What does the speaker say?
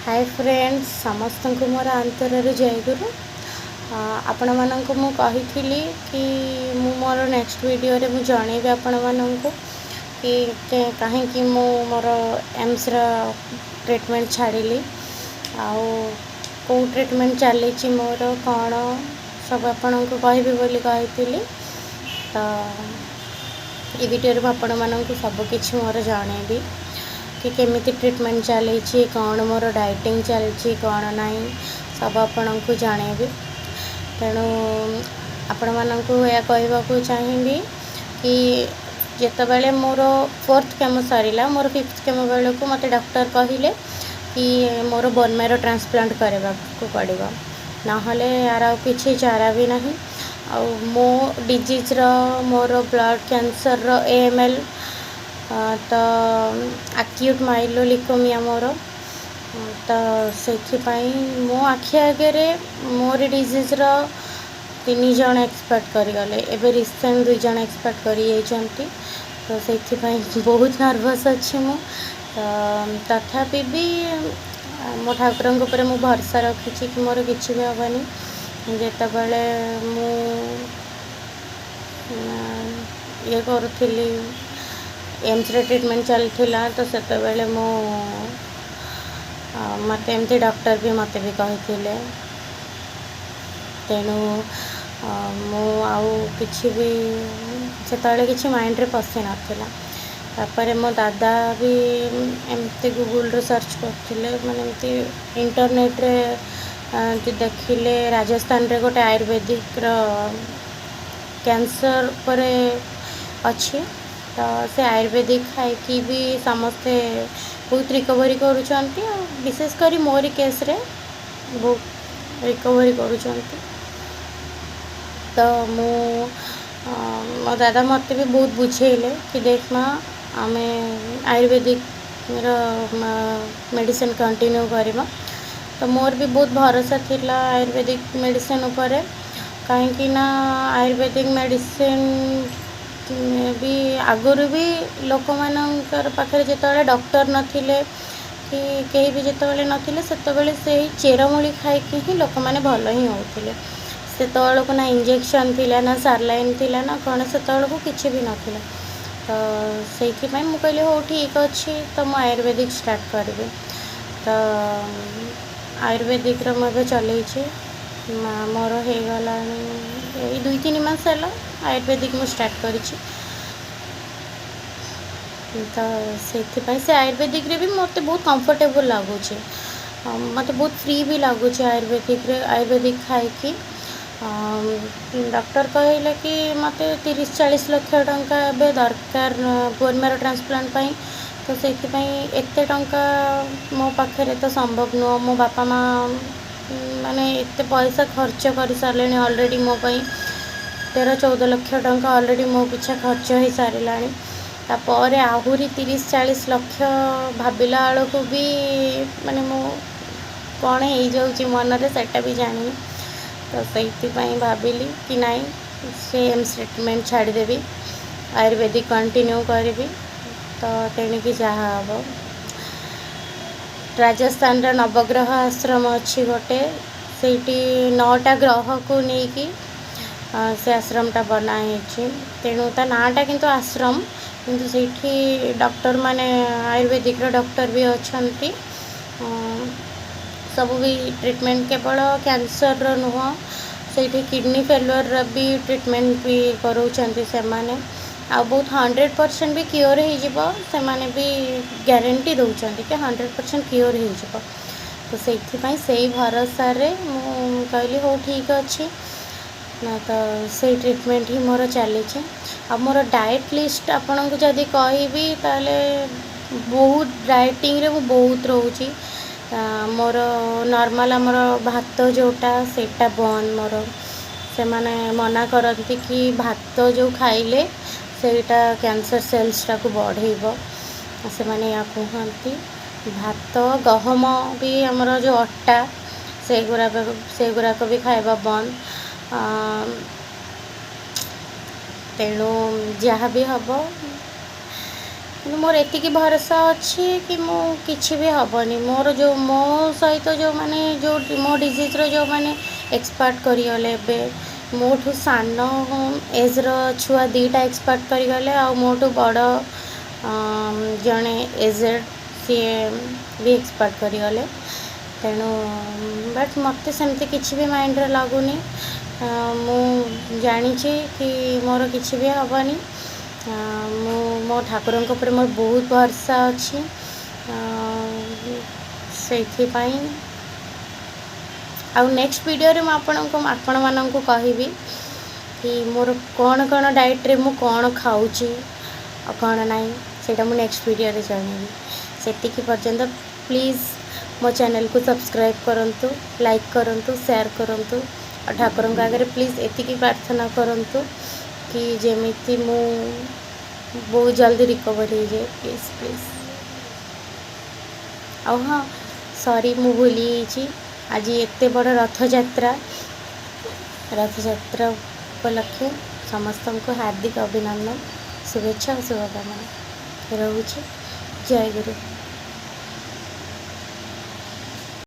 Hi friends समस्त को मोर आंतर जयगुरु आपण मानक मु कही कि मु मोर नेक्स्ट वीडियो रे मु जनइबी आपण मानक कि कहीं मु मोर एम्स रा ट्रीटमेंट छाड़िली आउ को ट्रीटमेंट चली मोर कौन सब आपण को कहबी बोली कही तो ये वीडियो रे आपण मानक सब किछि मोर जनइबी कि केमिति ट्रीटमेंट चली कौन मोर डाइटिंग चलती कौन नहीं सब आपण को जनइबी तेणु आपण मानक यह कहवाक चाहिए कि जितेबाला मोर 4th केमो सरला मोर 5th केमो बेलू मत डॉक्टर कहले कि मोर बोन मैरो ट्रांसप्लांट करने को पड़ो ना यार किसी चारा भी नहीं आ मो डिजीज मोर ब्लड कैंसर AML तो एक्यूट माइलोलिकोमिया मोर तो से मो आखि आगे मोर डिजीज 3 जन एक्सपर्ट करगले एवं रिसेंट 2 जन एक्सपर्ट कर तो से बहुत नर्वस अच्छी मु तो तथापि भी मो ठाकुर मु भरोसा रखी कि मोर किसी भी हेनी जितेबाला मु ये करुली एम्स रे ट्रीटमेंट चलता तो से मो मत एमती डॉक्टर भी मत भी कही तेणु मु आउ कि भी से किसी माइंड रे पशि नाला तापर मो दादा भी एमती गूगल रे सर्च करते माने इंटरनेट रे देखिले राजस्थान रे गोटे आयुर्वेदिक कैंसर पर अच्छी तो से आयुर्वेदिक खाई भी समस्ते बहुत रिकवरी करुँच विशेषकर मोरी केस रे बहुत रिकवरी करुँच तो मो दादा मत भी बहुत बुझेले कि देख माँ आम आयुर्वेदिक मेडिसिन कंटिन्यू करवा तो मोर भी बहुत भरोसा थिला आयुर्वेदिक मेडिसिन उपर कहीं ना आयुर्वेदिक मेडिसिन भी आगुरी भी लोक मानकर पाखे जिते डॉक्टर नथिले कि कहीं भी जिते नथिले सेतबेले से चेरमूली खाई ही लोक मैंने भल ही होते से को ना इंजेक्शन थिला ना सारलाइन थिला ना कौन से को किसी भी नथिला तो से मुझे कहली हो ठीक अच्छे तो मुझे आयुर्वेदिक स्टार्ट करी तो आयुर्वेदिक मुझे चलई मोर हो गला 2-3 मास है आयुर्वेदिक मु स्टार्ट करी तो से आयुर्वेदिक रे भी मत बहुत कंफर्टेबल लगुच मत बहुत फ्री भी लगुच आयुर्वेदिक खाई डॉक्टर कहले कि मत 30-40 लाख टंका ए दरकार बोन मैरो ट्रांसप्लांट तो से एत टंका मो पाखे तो संभव नुह मो बापा माँ माने एत पैसा खर्च कर सारे ऑलरेडी मो 13-14 लाख टंका ऑलरेडी मो पिछा खर्च हो सारा तापर आहरी 30-40 लाख भाविला बेलू भी माने मो कौन हो जाऊँगी मनरे सेटा भी जानी तो से भाविली कि नाई से एम्स ट्रीटमेंट छाड़देवी आयुर्वेदिक कंटिन्यू करी तो तेणिकी जहाँ हम राजस्थान रा नवग्रह आश्रम अच्छी गोटे से 9टा ग्रह को लेकिन से आश्रमटा बनाई तेणु ता नाटा किंतु आश्रम किंतु से डॉक्टर माने आयुर्वेदिक डॉक्टर भी अच्छा सब भी ट्रीटमेंट केवल कैंसर नुह से किडनी फेलुअर भी ट्रीटमेंट भी करोचंती से माने आ बहुत 100% भी क्योर हो भी गारंटी दौरान कि 100% क्योर हो तो से भरोसा रे मु कहली हो ठीक अच्छे ना तो से ट्रीटमेंट ही मोर चली आ मोर डाइट लिस्ट आपन को जदि कहबी ताले बहुत डाइटिंग रे बहुत रोची मोर नॉर्मल आमर भात जोटा सेटा बंद मोर से माने मना करती कि भात जो खाइले सेटा कैंसर सेल्स टाक बढ़ेब से माने या कहती भात गहम भी आमर जो अटा से गुराक भी खाइबा बंद तेणु जहाँ भी हम କିନ୍ତୁ ମୋର ଏତିକି ଭରସା ଅଛି କି ମୁଁ କିଛି ବି ହେବନି। ମୋର ଯେଉଁ ମୋ ସହିତ ଯେଉଁମାନେ ମୋ ଡିଜିଜ୍ର ଯେଉଁମାନେ ଏକ୍ସପାର୍ଟ କରିଗଲେ, ଏବେ ମୋଠୁ ସାନ ଏଜ୍ର ଛୁଆ 2ଟା ଏକ୍ସପାର୍ଟ କରିଗଲେ, ଆଉ ମୋଠୁ ବଡ଼ ଜଣେ ଏଜେଡ଼ ସିଏ ବି ଏକ୍ସପାର୍ଟ କରିଗଲେ। ତେଣୁ ବଟ୍ ମୋତେ ସେମିତି କିଛି ବି ମାଇଣ୍ଡରେ ଲାଗୁନି। ମୁଁ ଜାଣିଛି କି ମୋର କିଛି ବି ହେବନି। ମୁଁ ମୋ ଠାକୁରଙ୍କ ଉପରେ ମୋର ବହୁତ ଭରସା ଅଛି। ସେଇଥିପାଇଁ ଆଉ ନେକ୍ସଟ ଭିଡ଼ିଓରେ ମୁଁ ଆପଣମାନଙ୍କୁ କହିବି କି ମୋର କ'ଣ କ'ଣ ଡାଏଟ୍ରେ ମୁଁ କ'ଣ ଖାଉଛି ଆଉ କ'ଣ ନାହିଁ, ସେଇଟା ମୁଁ ନେକ୍ସଟ ଭିଡ଼ିଓରେ ଜଣେଇବି। ସେତିକି ପର୍ଯ୍ୟନ୍ତ ପ୍ଲିଜ୍ ମୋ ଚ୍ୟାନେଲକୁ ସବସ୍କ୍ରାଇବ୍ କରନ୍ତୁ, ଲାଇକ୍ କରନ୍ତୁ, ସେୟାର କରନ୍ତୁ। ଆଉ ଠାକୁରଙ୍କ ଆଗରେ ପ୍ଲିଜ୍ ଏତିକି ପ୍ରାର୍ଥନା କରନ୍ତୁ କି ଯେମିତି ମୁଁ ବହୁତ ଜଲ୍ଦି ରିକଭର୍ ହେଇଯାଏ। Please please. ଆଉ ହଁ, ସରି ମୁଁ ଭୁଲି ଯାଇଛି, ଆଜି ଏତେ ବଡ଼ ରଥଯାତ୍ରା ଉପଲକ୍ଷେ ସମସ୍ତଙ୍କୁ ହାର୍ଦ୍ଦିକ ଅଭିନନ୍ଦନ, शुभेच्छा और शुभकामना। रहुछि। जय गुरु।